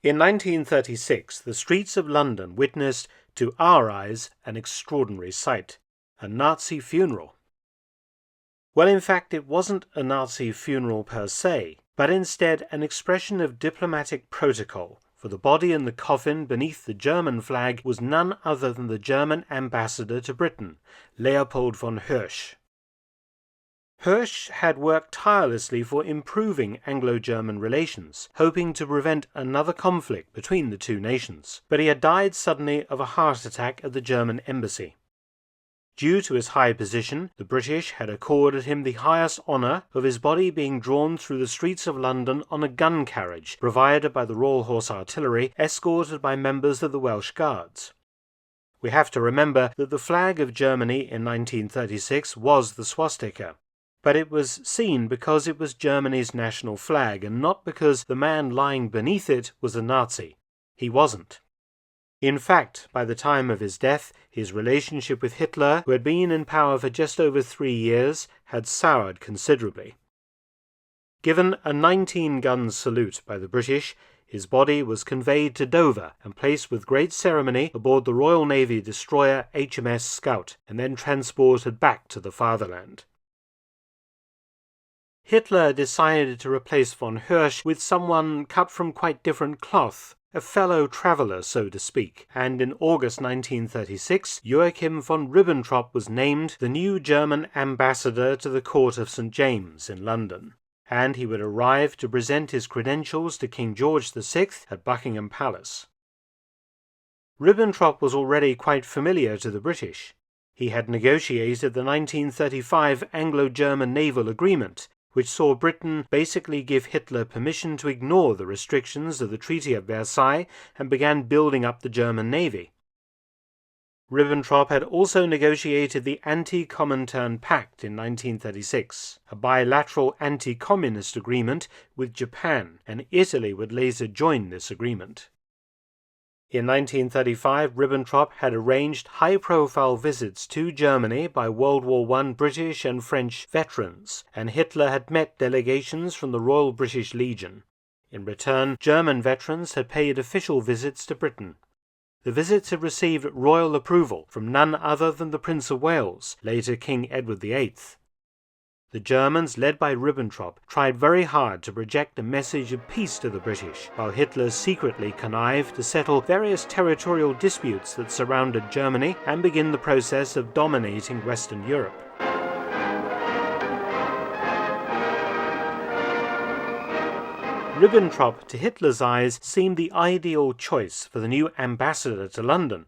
In 1936, the streets of London witnessed, to our eyes, an extraordinary sight: a Nazi funeral. Well, in fact, it wasn't a Nazi funeral per se, but instead an expression of diplomatic protocol, for the body in the coffin beneath the German flag was none other than the German ambassador to Britain, Leopold von Hirsch. Hirsch had worked tirelessly for improving Anglo-German relations, hoping to prevent another conflict between the two nations, but he had died suddenly of a heart attack at the German embassy. Due to his high position, the British had accorded him the highest honour of his body being drawn through the streets of London on a gun carriage provided by the Royal Horse Artillery, escorted by members of the Welsh Guards. We have to remember that the flag of Germany in 1936 was the swastika, but it was seen because it was Germany's national flag and not because the man lying beneath it was a Nazi. He wasn't. In fact, by the time of his death, his relationship with Hitler, who had been in power for just over 3 years, had soured considerably. Given a 19-gun salute by the British, his body was conveyed to Dover and placed with great ceremony aboard the Royal Navy destroyer HMS Scout, and then transported back to the fatherland. Hitler decided to replace von Hirsch with someone cut from quite different cloth, a fellow traveller, so to speak, and in August 1936, Joachim von Ribbentrop was named the new German ambassador to the court of St. James in London, and he would arrive to present his credentials to King George VI at Buckingham Palace. Ribbentrop was already quite familiar to the British. He had negotiated the 1935 Anglo-German naval agreement, which saw Britain basically give Hitler permission to ignore the restrictions of the Treaty of Versailles and began building up the German navy. Ribbentrop had also negotiated the Anti-Comintern Pact in 1936, a bilateral anti-communist agreement with Japan, and Italy would later join this agreement. In 1935, Ribbentrop had arranged high-profile visits to Germany by World War I British and French veterans, and Hitler had met delegations from the Royal British Legion. In return, German veterans had paid official visits to Britain. The visits had received royal approval from none other than the Prince of Wales, later King Edward VIII. The Germans, led by Ribbentrop, tried very hard to project a message of peace to the British, while Hitler secretly connived to settle various territorial disputes that surrounded Germany and begin the process of dominating Western Europe. Ribbentrop, to Hitler's eyes, seemed the ideal choice for the new ambassador to London.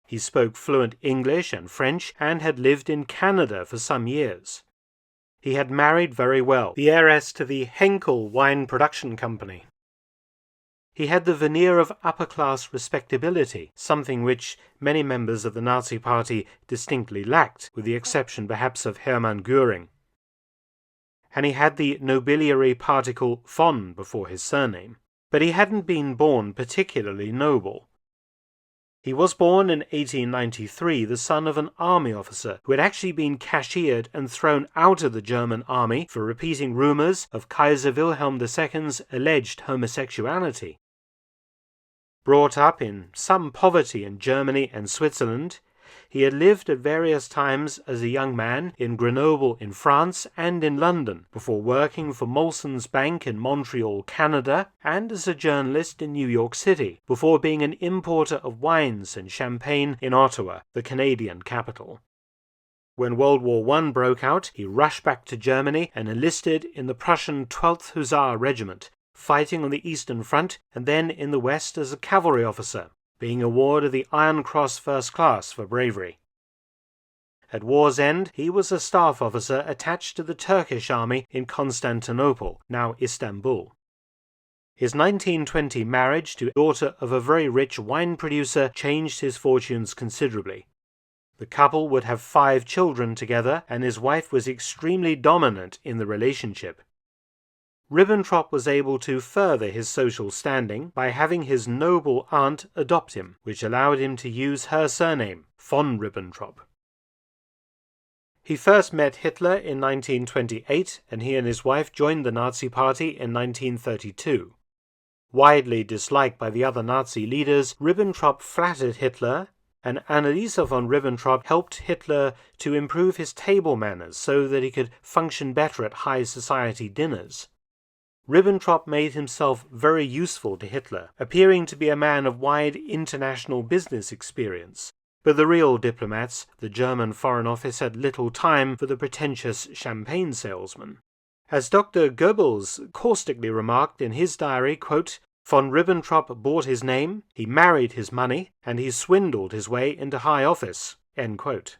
He spoke fluent English and French and had lived in Canada for some years. He had married very well, the heiress to the Henkel wine production company. He had the veneer of upper-class respectability, something which many members of the Nazi Party distinctly lacked, with the exception perhaps of Hermann Göring. And he had the nobiliary particle von before his surname, but he hadn't been born particularly noble. He was born in 1893, the son of an army officer who had actually been cashiered and thrown out of the German army for repeating rumours of Kaiser Wilhelm II's alleged homosexuality. Brought up in some poverty in Germany and Switzerland, he had lived at various times as a young man in Grenoble in France and in London, before working for Molson's Bank in Montreal, Canada, and as a journalist in New York City, before being an importer of wines and champagne in Ottawa, the Canadian capital. When World War I broke out, he rushed back to Germany and enlisted in the Prussian 12th Hussar Regiment, fighting on the Eastern Front and then in the West as a cavalry officer, being awarded the Iron Cross First Class for bravery. At war's end, he was a staff officer attached to the Turkish army in Constantinople, now Istanbul. His 1920 marriage to the daughter of a very rich wine producer changed his fortunes considerably. The couple would have 5 children together, and his wife was extremely dominant in the relationship. Ribbentrop was able to further his social standing by having his noble aunt adopt him, which allowed him to use her surname, von Ribbentrop. He first met Hitler in 1928, and he and his wife joined the Nazi Party in 1932. Widely disliked by the other Nazi leaders, Ribbentrop flattered Hitler, and Anneliese von Ribbentrop helped Hitler to improve his table manners so that he could function better at high society dinners. Ribbentrop made himself very useful to Hitler, appearing to be a man of wide international business experience. But the real diplomats, the German Foreign Office, had little time for the pretentious champagne salesman. As Dr. Goebbels caustically remarked in his diary, quote, "Von Ribbentrop bought his name, he married his money, and he swindled his way into high office." End quote.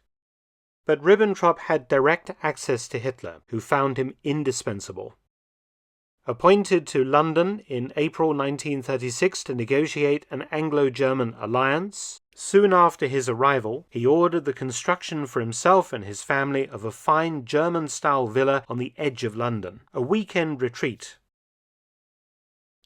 But Ribbentrop had direct access to Hitler, who found him indispensable. Appointed to London in April 1936 to negotiate an Anglo-German alliance, soon after his arrival, he ordered the construction for himself and his family of a fine German-style villa on the edge of London, a weekend retreat.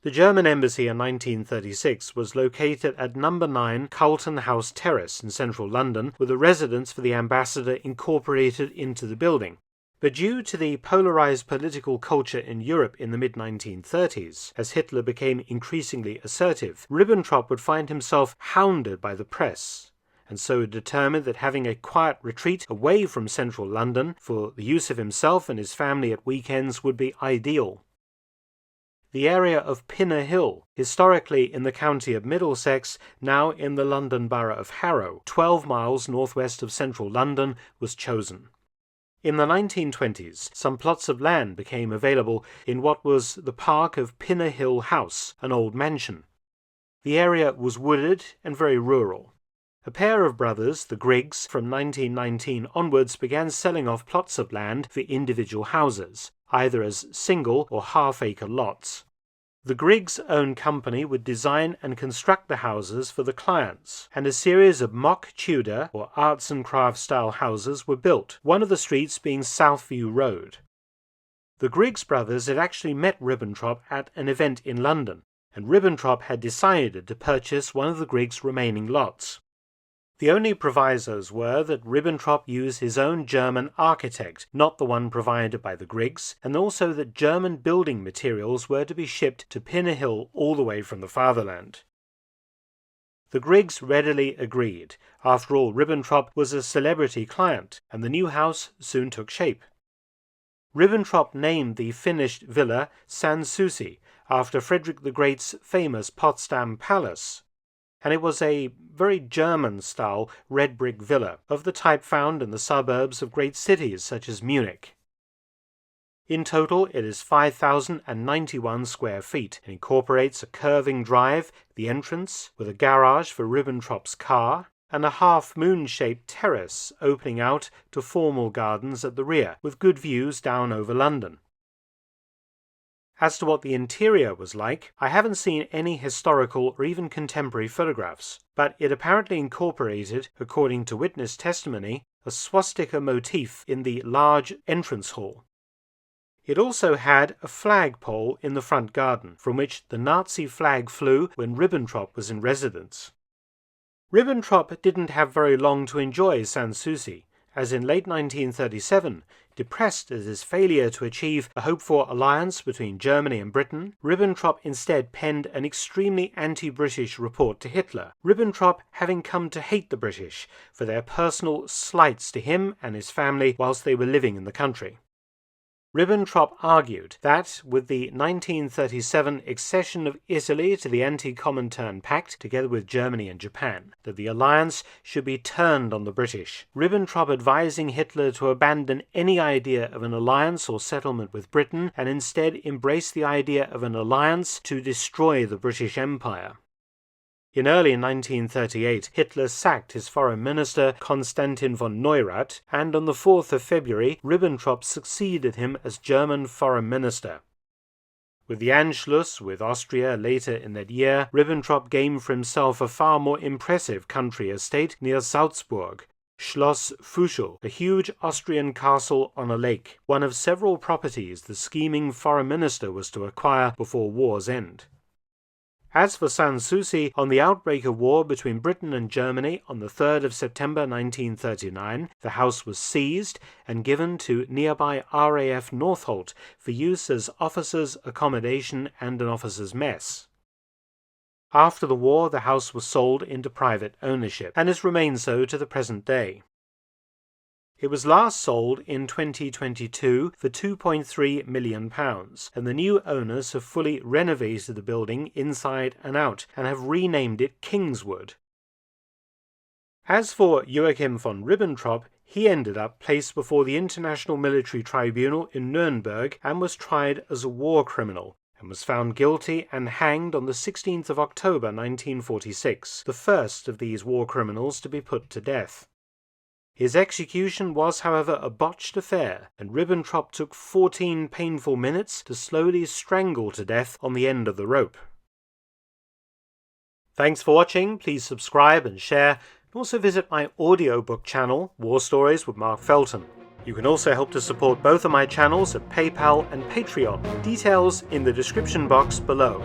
The German embassy in 1936 was located at No. 9 Carlton House Terrace in central London, with a residence for the ambassador incorporated into the building. But due to the polarized political culture in Europe in the mid-1930s, as Hitler became increasingly assertive, Ribbentrop would find himself hounded by the press, and so determined that having a quiet retreat away from central London for the use of himself and his family at weekends would be ideal. The area of Pinner Hill, historically in the county of Middlesex, now in the London borough of Harrow, 12 miles northwest of central London, was chosen. In the 1920s, some plots of land became available in what was the park of Pinner Hill House, an old mansion. The area was wooded and very rural. A pair of brothers, the Griggs, from 1919 onwards began selling off plots of land for individual houses, either as single or half-acre lots. The Griggs-owned company would design and construct the houses for the clients, and a series of mock Tudor or arts and crafts style houses were built, one of the streets being Southview Road. The Griggs brothers had actually met Ribbentrop at an event in London, and Ribbentrop had decided to purchase one of the Griggs' remaining lots. The only provisos were that Ribbentrop use his own German architect, not the one provided by the Griggs, and also that German building materials were to be shipped to Pinner Hill all the way from the fatherland. The Griggs readily agreed. After all, Ribbentrop was a celebrity client, and the new house soon took shape. Ribbentrop named the finished villa Sans Souci, after Frederick the Great's famous Potsdam Palace, and it was a very German-style red brick villa, of the type found in the suburbs of great cities such as Munich. In total, it is 5,091 square feet and incorporates a curving drive, the entrance, with a garage for Ribbentrop's car, and a half-moon-shaped terrace opening out to formal gardens at the rear, with good views down over London. As to what the interior was like, I haven't seen any historical or even contemporary photographs, but it apparently incorporated, according to witness testimony, a swastika motif in the large entrance hall. It also had a flagpole in the front garden, from which the Nazi flag flew when Ribbentrop was in residence. Ribbentrop didn't have very long to enjoy Sans Souci, as in late 1937, depressed at his failure to achieve a hoped-for alliance between Germany and Britain, Ribbentrop instead penned an extremely anti-British report to Hitler, Ribbentrop having come to hate the British for their personal slights to him and his family whilst they were living in the country. Ribbentrop argued that, with the 1937 accession of Italy to the Anti-Comintern Pact, together with Germany and Japan, that the alliance should be turned on the British, Ribbentrop advising Hitler to abandon any idea of an alliance or settlement with Britain and instead embrace the idea of an alliance to destroy the British Empire. In early 1938, Hitler sacked his foreign minister Konstantin von Neurath, and on the 4th of February, Ribbentrop succeeded him as German foreign minister. With the Anschluss with Austria later in that year, Ribbentrop gained for himself a far more impressive country estate near Salzburg, Schloss Fuschel, a huge Austrian castle on a lake, one of several properties the scheming foreign minister was to acquire before war's end. As for Sans Souci, on the outbreak of war between Britain and Germany on the 3rd of September 1939, the house was seized and given to nearby RAF Northolt for use as officers' accommodation and an officers' mess. After the war, the house was sold into private ownership and has remained so to the present day. It was last sold in 2022 for £2.3 million, and the new owners have fully renovated the building inside and out and have renamed it Kingswood. As for Joachim von Ribbentrop, he ended up placed before the International Military Tribunal in Nuremberg and was tried as a war criminal, and was found guilty and hanged on the 16th of October 1946, the first of these war criminals to be put to death. His execution was, however, a botched affair, and Ribbentrop took 14 painful minutes to slowly strangle to death on the end of the rope. Thanks for watching. Please subscribe and share, and also visit my audiobook channel, War Stories with Mark Felton. You can also help to support both of my channels at PayPal and Patreon. Details in the description box below.